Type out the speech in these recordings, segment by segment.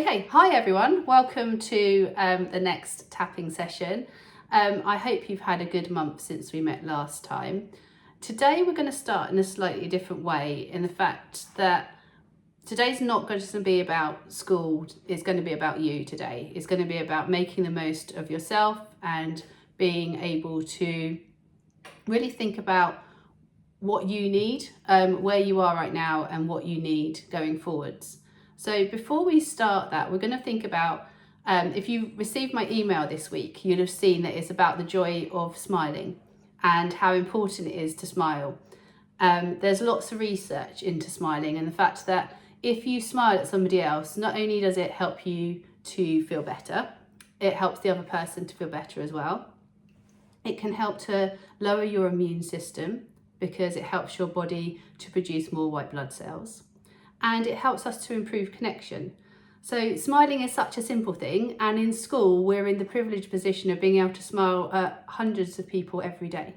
Okay, hi everyone, welcome to the next tapping session. I hope you've had a good month since we met last time. Today we're going to start in a slightly different way, in the fact that today's not going to be about school, it's going to be about you today. It's going to be about making the most of yourself and being able to really think about what you need, where you are right now and what you need going forwards. So before we start that, we're going to think about, if you received my email this week, you'll have seen that it's about the joy of smiling and how important it is to smile. There's lots of research into smiling and the fact that if you smile at somebody else, not only does it help you to feel better, it helps the other person to feel better as well. It can help to lower your immune system because it helps your body to produce more white blood cells. And it helps us to improve connection. So smiling is such a simple thing, and in school we're in the privileged position of being able to smile at hundreds of people every day.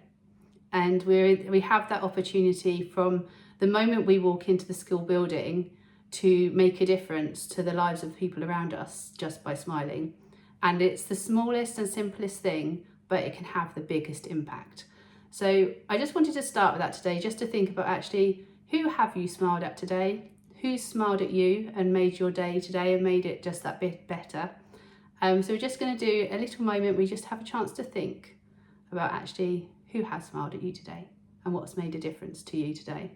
And we have that opportunity from the moment we walk into the school building to make a difference to the lives of people around us just by smiling. And it's the smallest and simplest thing, but it can have the biggest impact. So I just wanted to start with that today, just to think about actually, who have you smiled at today? Who smiled at you and made your day today and made it just that bit better? So we're just going to do a little moment. We just have a chance to think about actually who has smiled at you today and what's made a difference to you today.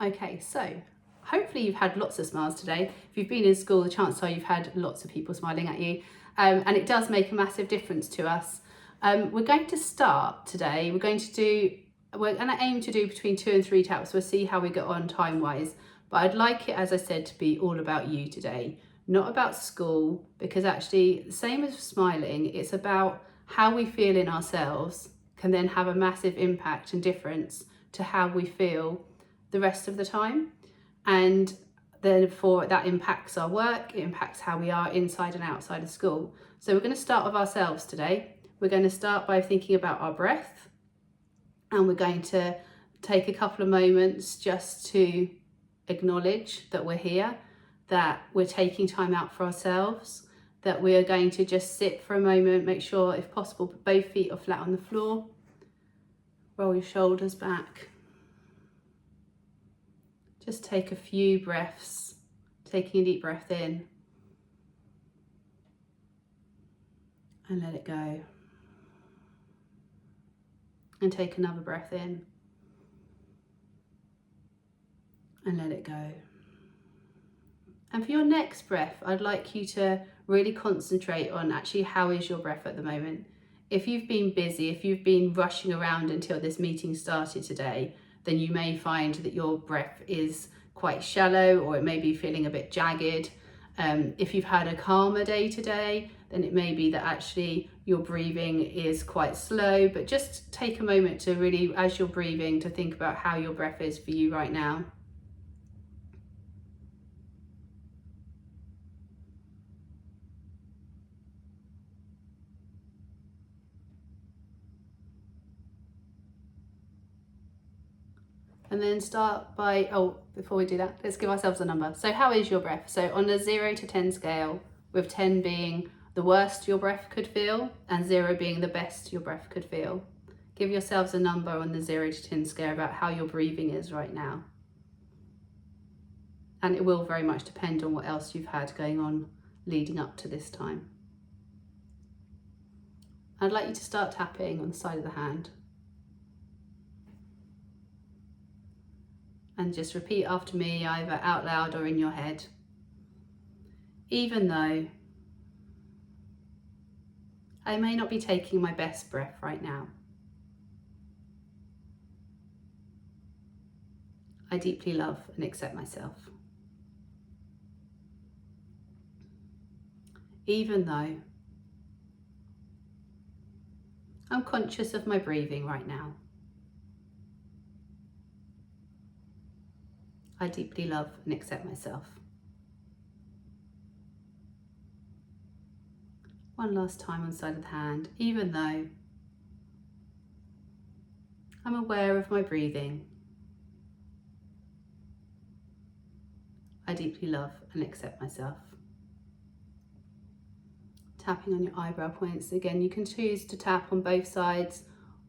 Okay, so hopefully you've had lots of smiles today. If you've been in school, the chances are you've had lots of people smiling at you, and it does make a massive difference to us. We're going to start today, we're going to aim to do between 2 and 3 taps. We'll see how we get on time wise, but I'd like it, as I said, to be all about you today, not about school, because actually the same as smiling, it's about how we feel in ourselves can then have a massive impact and difference to how we feel the rest of the time. And therefore that impacts our work, it impacts how we are inside and outside of school. So we're going to start with ourselves today. We're going to start by thinking about our breath, and we're going to take a couple of moments just to acknowledge that we're here, that we're taking time out for ourselves, that we are going to just sit for a moment, make sure if possible both feet are flat on the floor, roll your shoulders back. Just take a few breaths, taking a deep breath in and let it go. And take another breath in and let it go. And for your next breath, I'd like you to really concentrate on actually how is your breath at the moment. If you've been busy, if you've been rushing around until this meeting started today, then you may find that your breath is quite shallow, or it may be feeling a bit jagged. If you've had a calmer day today, then it may be that actually your breathing is quite slow, but just take a moment to really, as you're breathing, to think about how your breath is for you right now. And then start by, before we do that, let's give ourselves a number. So how is your breath? So on a 0 to 10 scale, with 10 being the worst your breath could feel and 0 being the best your breath could feel. Give yourselves a number on the 0 to 10 scale about how your breathing is right now. And it will very much depend on what else you've had going on leading up to this time. I'd like you to start tapping on the side of the hand. And just repeat after me, either out loud or in your head. Even though I may not be taking my best breath right now, I deeply love and accept myself. Even though I'm conscious of my breathing right now, I deeply love and accept myself. One last time on the side of the hand. Even though I'm aware of my breathing I deeply love and accept myself. Tapping on your eyebrow points. Again, you can choose to tap on both sides,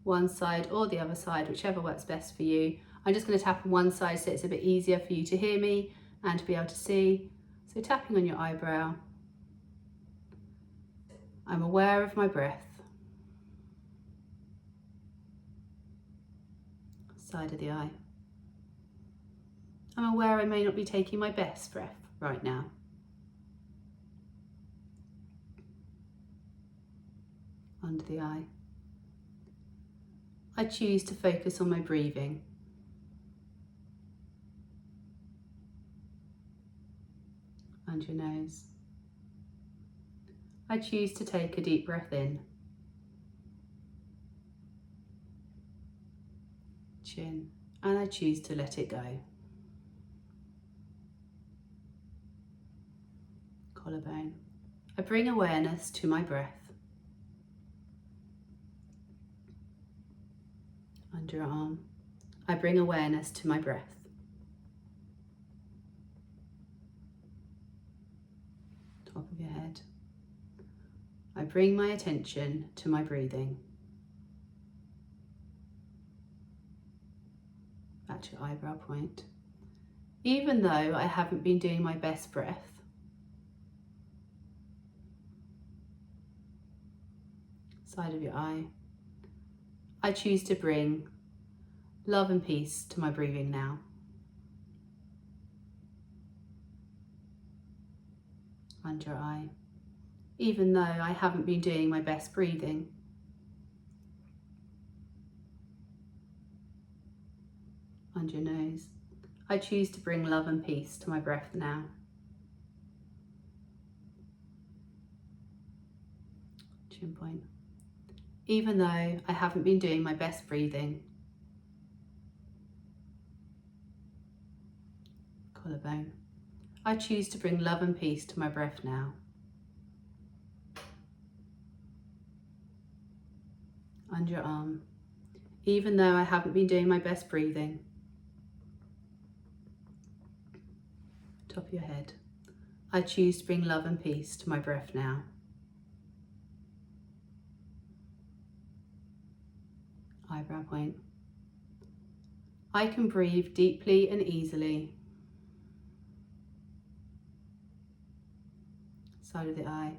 one side or the other side, whichever works best for you. I'm just going to tap on one side so it's a bit easier for you to hear me and to be able to see. So tapping on your eyebrow. I'm aware of my breath. Side of the eye. I'm aware I may not be taking my best breath right now. Under the eye. I choose to focus on my breathing. Under your nose. I choose to take a deep breath in. Chin. And I choose to let it go. Collarbone. I bring awareness to my breath. Under your arm. I bring awareness to my breath. Top of your head. I bring my attention to my breathing. Back to your eyebrow point. Even though I haven't been doing my best breath, side of your eye, I choose to bring love and peace to my breathing now. Under your eye, even though I haven't been doing my best breathing. Under your nose, I choose to bring love and peace to my breath now. Chin point. Even though I haven't been doing my best breathing. Collarbone. I choose to bring love and peace to my breath now. Under your arm. Even though I haven't been doing my best breathing. Top of your head. I choose to bring love and peace to my breath now. Eyebrow point. I can breathe deeply and easily. Side of the eye.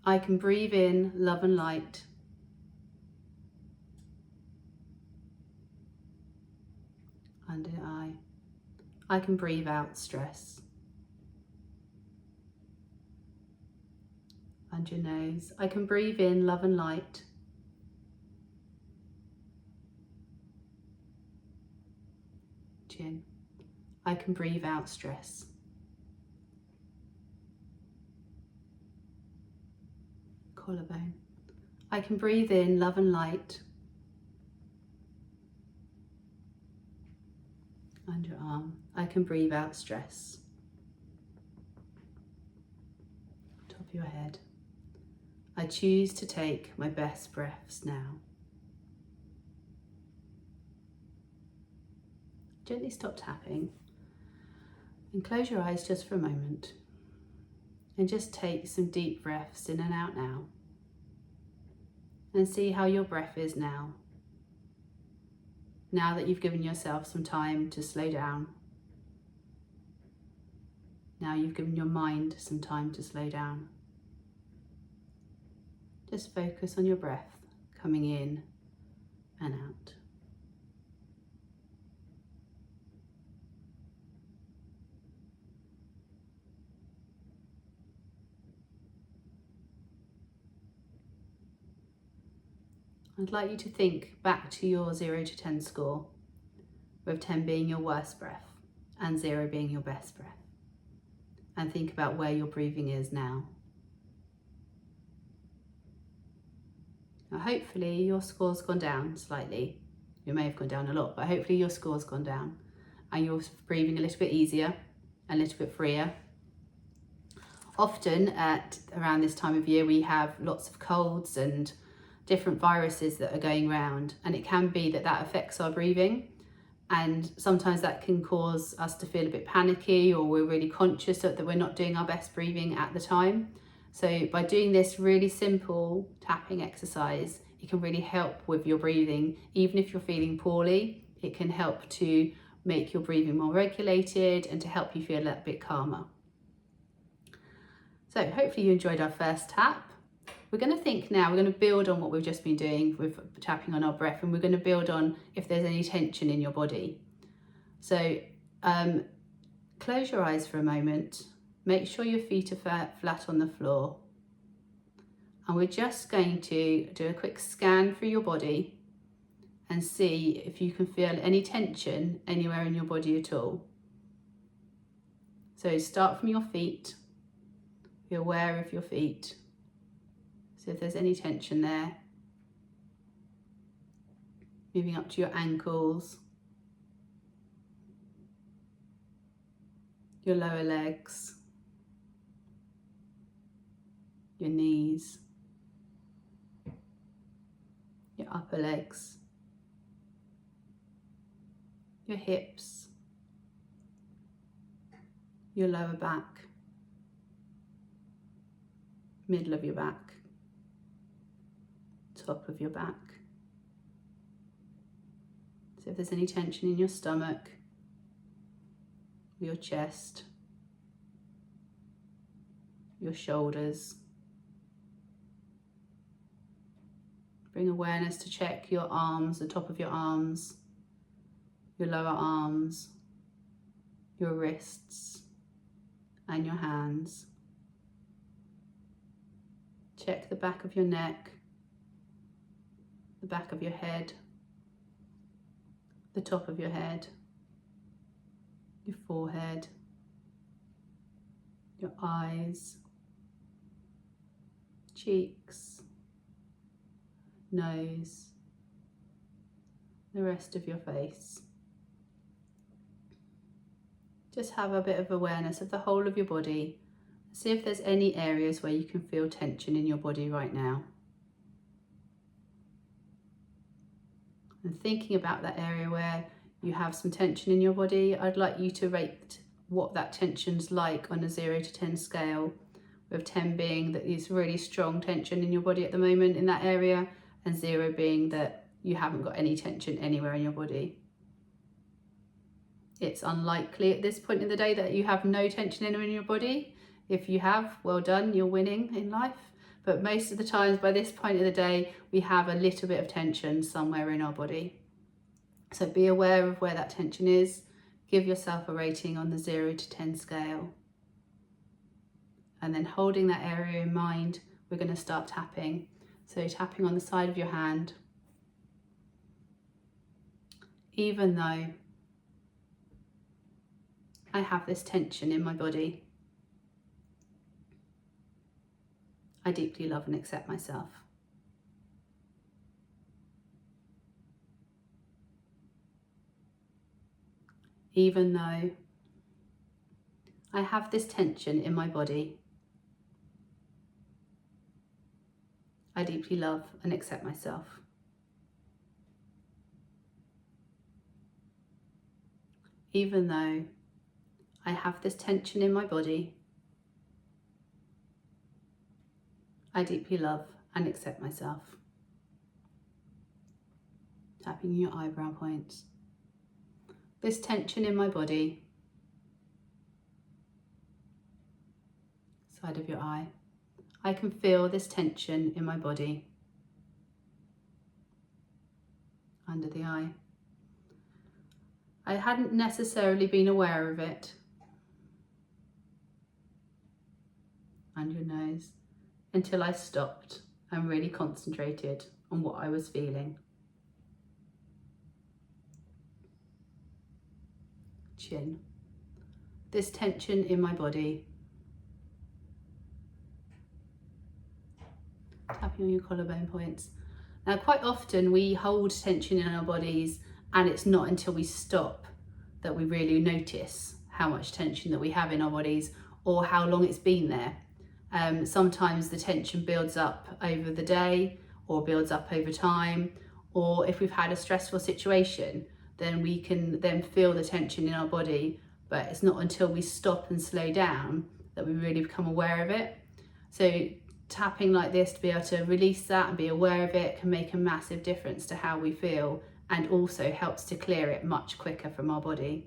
I can breathe in love and light. Under the eye. I can breathe out stress. Under your nose. I can breathe in love and light. Chin. I can breathe out stress. Collarbone. I can breathe in love and light. Under your arm. I can breathe out stress. Top of your head. I choose to take my best breaths now. Gently stop tapping and close your eyes just for a moment and just take some deep breaths in and out now and see how your breath is now. Now that you've given yourself some time to slow down. Now you've given your mind some time to slow down. Just focus on your breath coming in and out. I'd like you to think back to your 0 to 10 score, with 10 being your worst breath and 0 being your best breath. And think about where your breathing is now. Now hopefully your score's gone down slightly. It may have gone down a lot, but hopefully your score's gone down and you're breathing a little bit easier, a little bit freer. Often at around this time of year, we have lots of colds and different viruses that are going around, and it can be that affects our breathing, And sometimes that can cause us to feel a bit panicky, or we're really conscious that we're not doing our best breathing at the time. So by doing this really simple tapping exercise, it can really help with your breathing. Even if you're feeling poorly, it can help to make your breathing more regulated and to help you feel a little bit calmer. So hopefully you enjoyed our first tap. We're going to think now, we're going to build on what we've just been doing with tapping on our breath, and we're going to build on if there's any tension in your body. So close your eyes for a moment, make sure your feet are flat on the floor, and we're just going to do a quick scan through your body and see if you can feel any tension anywhere in your body at all. So start from your feet, be aware of your feet. So if there's any tension there, moving up to your ankles, your lower legs, your knees, your upper legs, your hips, your lower back, middle of your back, top of your back. So if there's any tension in your stomach, your chest, your shoulders, bring awareness to check your arms, the top of your arms, your lower arms, your wrists and your hands. Check the back of your neck, the back of your head, the top of your head, your forehead, your eyes, cheeks, nose, the rest of your face. Just have a bit of awareness of the whole of your body. See if there's any areas where you can feel tension in your body right now. And thinking about that area where you have some tension in your body, I'd like you to rate what that tension's like on a 0 to 10 scale, with 10 being that there's really strong tension in your body at the moment in that area, and 0 being that you haven't got any tension anywhere in your body. It's unlikely at this point in the day that you have no tension anywhere in your body. If you have, well done, you're winning in life. But most of the times by this point of the day, we have a little bit of tension somewhere in our body. So be aware of where that tension is. Give yourself a rating on the 0 to 10 scale. And then holding that area in mind, we're going to start tapping. So tapping on the side of your hand. Even though I have this tension in my body, I deeply love and accept myself. Even though I have this tension in my body, I deeply love and accept myself. Even though I have this tension in my body, I deeply love and accept myself. Tapping your eyebrow points. This tension in my body, side of your eye. I can feel this tension in my body, under the eye. I hadn't necessarily been aware of it, under your nose, until I stopped and really concentrated on what I was feeling. Chin. This tension in my body. Tapping on your collarbone points. Now, quite often we hold tension in our bodies, and it's not until we stop that we really notice how much tension that we have in our bodies or how long it's been there. Sometimes the tension builds up over the day or builds up over time, or if we've had a stressful situation, then we can then feel the tension in our body, but it's not until we stop and slow down that we really become aware of it. So tapping like this to be able to release that and be aware of it can make a massive difference to how we feel, and also helps to clear it much quicker from our body.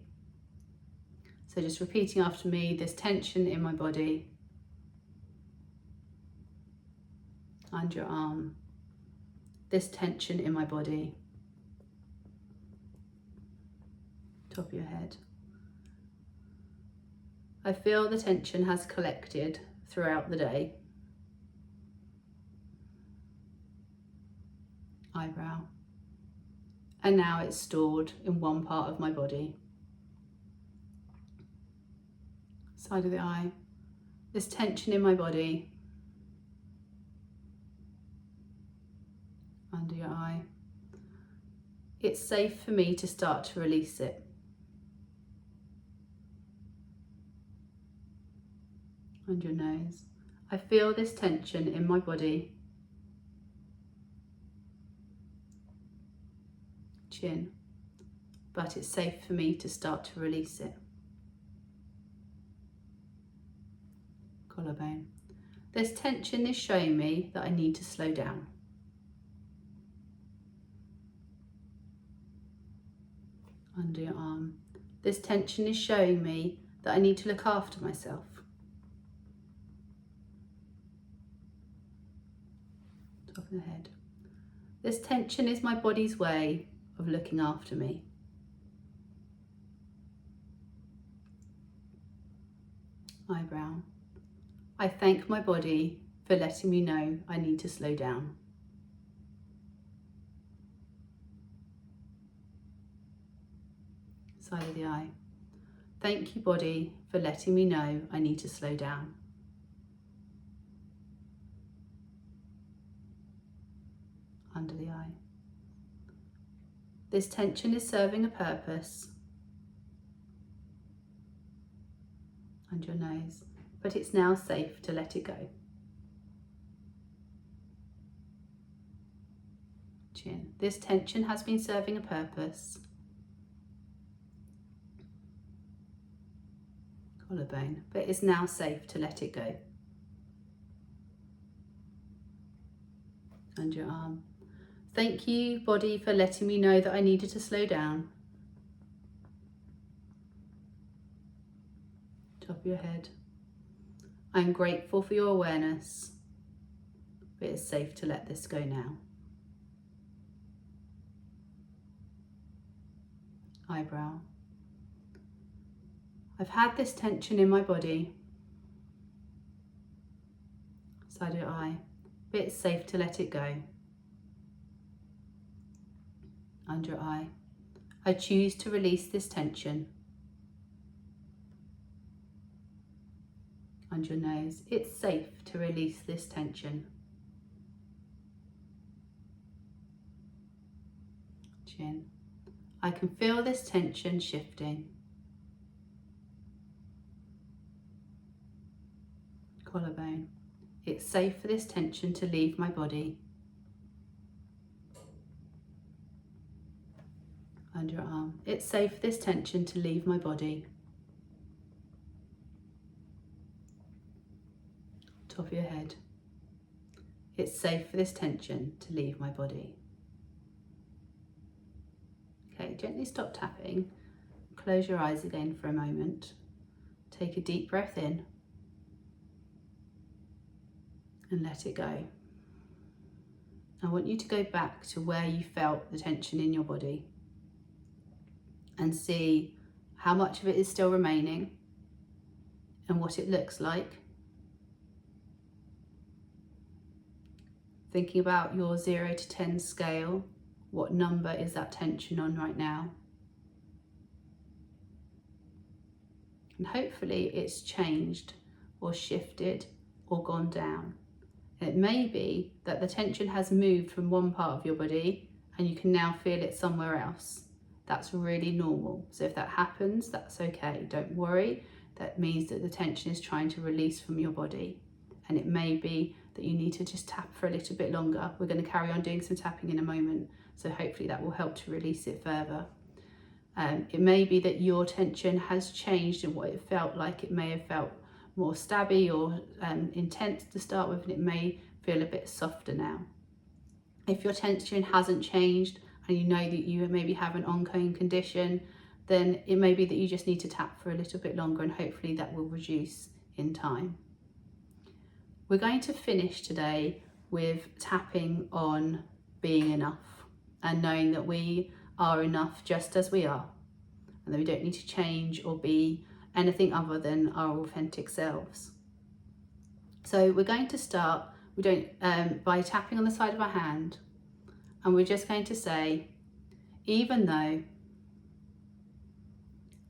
So just repeating after me, this tension in my body, under your arm, this tension in my body, top of your head. I feel the tension has collected throughout the day. Eyebrow. And now it's stored in one part of my body. Side of the eye. This tension in my body. Under your eye. It's safe for me to start to release it. Under your nose. I feel this tension in my body. Chin. But it's safe for me to start to release it. Collarbone. This tension is showing me that I need to slow down. Under your arm. This tension is showing me that I need to look after myself. Top of the head. This tension is my body's way of looking after me. Eyebrow. I thank my body for letting me know I need to slow down. Side of the eye. Thank you, body, for letting me know I need to slow down. Under the eye. This tension is serving a purpose. Under your nose, but it's now safe to let it go. Chin. This tension has been serving a purpose. Collarbone, but it's now safe to let it go. Under your arm. Thank you, body, for letting me know that I needed to slow down. Top of your head. I'm grateful for your awareness, but it's safe to let this go now. Eyebrow. I've had this tension in my body. Side of your eye, but it's safe to let it go. Under your eye. I choose to release this tension. Under your nose. It's safe to release this tension. Chin. I can feel this tension shifting. Collarbone. It's safe for this tension to leave my body. Under your arm. It's safe for this tension to leave my body. Top of your head. It's safe for this tension to leave my body. Okay, gently stop tapping. Close your eyes again for a moment. Take a deep breath in and let it go. I want you to go back to where you felt the tension in your body and see how much of it is still remaining and what it looks like. Thinking about your 0 to 10 scale, what number is that tension on right now? And hopefully it's changed or shifted or gone down. It may be that the tension has moved from one part of your body and you can now feel it somewhere else. That's really normal. So if that happens, that's okay. Don't worry. That means that the tension is trying to release from your body. And it may be that you need to just tap for a little bit longer. We're going to carry on doing some tapping in a moment. So hopefully that will help to release it further. It may be that your tension has changed in what it felt like. It may have felt more stabby or intense to start with, and it may feel a bit softer now. If your tension hasn't changed and you know that you maybe have an ongoing condition, then it may be that you just need to tap for a little bit longer, and hopefully that will reduce in time. We're going to finish today with tapping on being enough and knowing that we are enough just as we are, and that we don't need to change or be anything other than our authentic selves. So we're going to start by tapping on the side of our hand, and we're just going to say, even though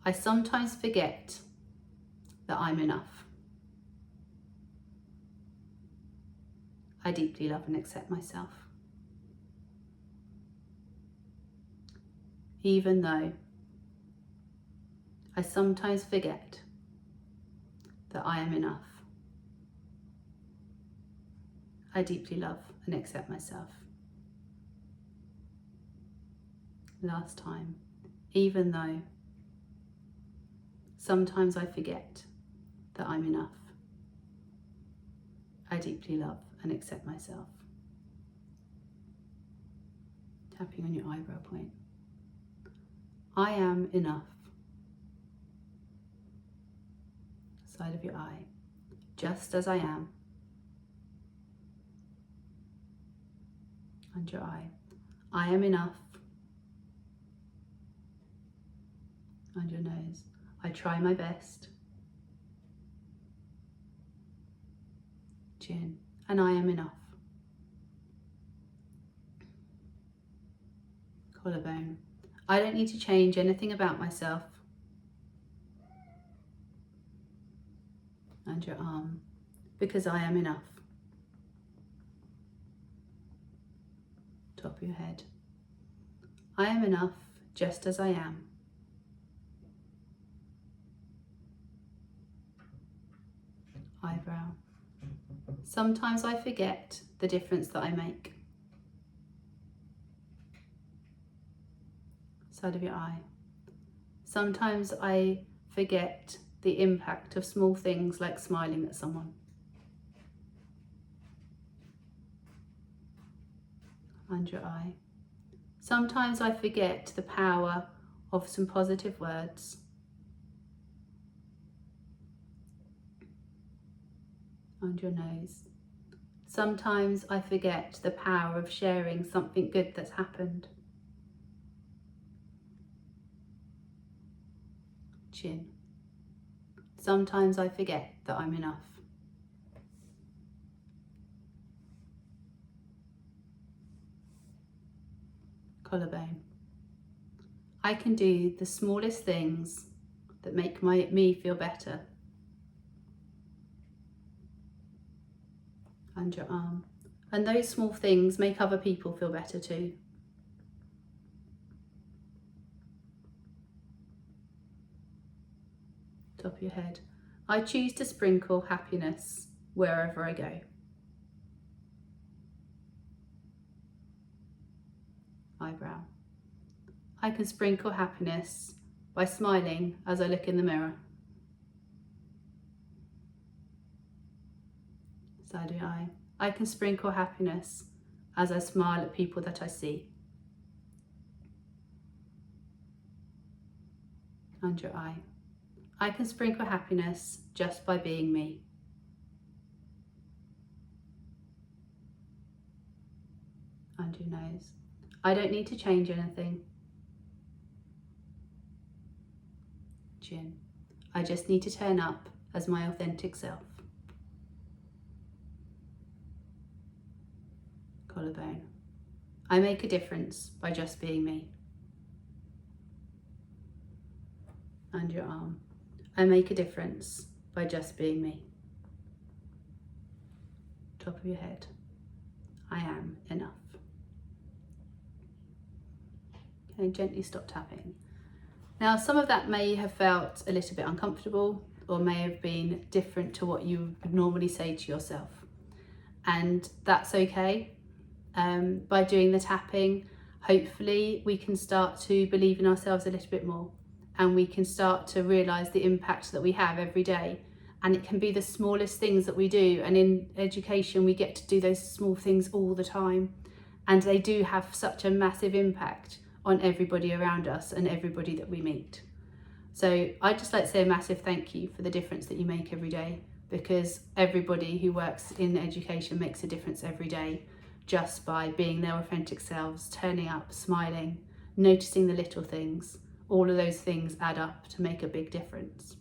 I sometimes forget that I'm enough, I deeply love and accept myself. Even though I sometimes forget that I am enough, I deeply love and accept myself. Last time, even though sometimes I forget that I'm enough, I deeply love and accept myself. Tapping on your eyebrow point. I am enough. Side of your eye, just as I am. Under your eye, I am enough. Under your nose, I try my best. Chin, and I am enough. Collarbone, I don't need to change anything about myself. And your arm, because I am enough. Top of your head, I am enough just as I am. Eyebrow, sometimes I forget the difference that I make. Side of your eye, sometimes I forget the impact of small things like smiling at someone. Under your eye, sometimes I forget the power of some positive words. Under your nose, sometimes I forget the power of sharing something good that's happened. Chin, sometimes I forget that I'm enough. Collarbone, I can do the smallest things that make me feel better. Under your arm, and those small things make other people feel better too. Top of your head, I choose to sprinkle happiness wherever I go. Eyebrow, I can sprinkle happiness by smiling as I look in the mirror. Side of your eye, I can sprinkle happiness as I smile at people that I see. Under your eye, I can sprinkle happiness just by being me. Under your nose, I don't need to change anything. Chin, I just need to turn up as my authentic self. Collarbone, I make a difference by just being me. Under your arm, I make a difference by just being me. Top of your head, I am enough. Okay, gently stop tapping. Now, some of that may have felt a little bit uncomfortable or may have been different to what you would normally say to yourself. And that's okay. By doing the tapping, hopefully we can start to believe in ourselves a little bit more, and we can start to realise the impact that we have every day. And it can be the smallest things that we do, and in education we get to do those small things all the time, and they do have such a massive impact on everybody around us and everybody that we meet. So I'd just like to say a massive thank you for the difference that you make every day, because everybody who works in education makes a difference every day, just by being their authentic selves, turning up, smiling, noticing the little things. All of those things add up to make a big difference.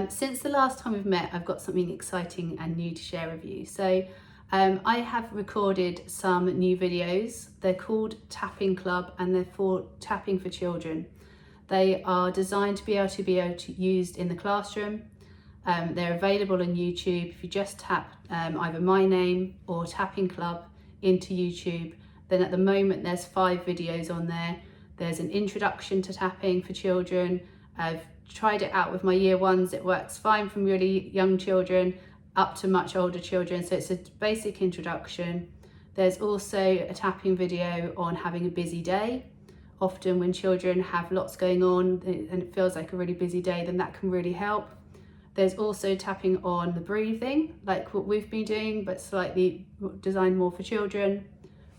Since the last time we've met, I've got something exciting and new to share with you. So I have recorded some new videos. They're called Tapping Club, and they're for tapping for children. They are designed to be able to be used in the classroom. They're available on YouTube. If you just tap either my name or Tapping Club into YouTube, then at the moment there's 5 videos on there. There's an introduction to tapping for children. I've tried it out with my year 1s. It works fine from really young children up to much older children. So it's a basic introduction. There's also a tapping video on having a busy day. Often when children have lots going on and it feels like a really busy day, then that can really help. There's also tapping on the breathing, like what we've been doing, but slightly designed more for children.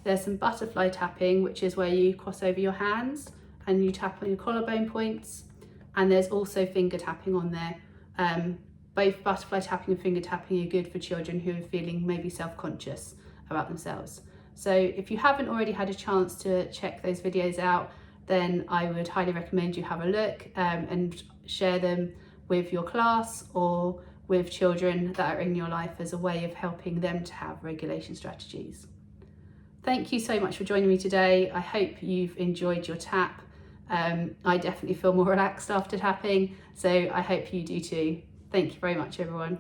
There's some butterfly tapping, which is where you cross over your hands and you tap on your collarbone points. And there's also finger tapping on there. Both butterfly tapping and finger tapping are good for children who are feeling maybe self-conscious about themselves. So if you haven't already had a chance to check those videos out, then I would highly recommend you have a look and share them with your class or with children that are in your life as a way of helping them to have regulation strategies. Thank you so much for joining me today. I hope you've enjoyed your tap. I definitely feel more relaxed after tapping, so I hope you do too. Thank you very much, everyone.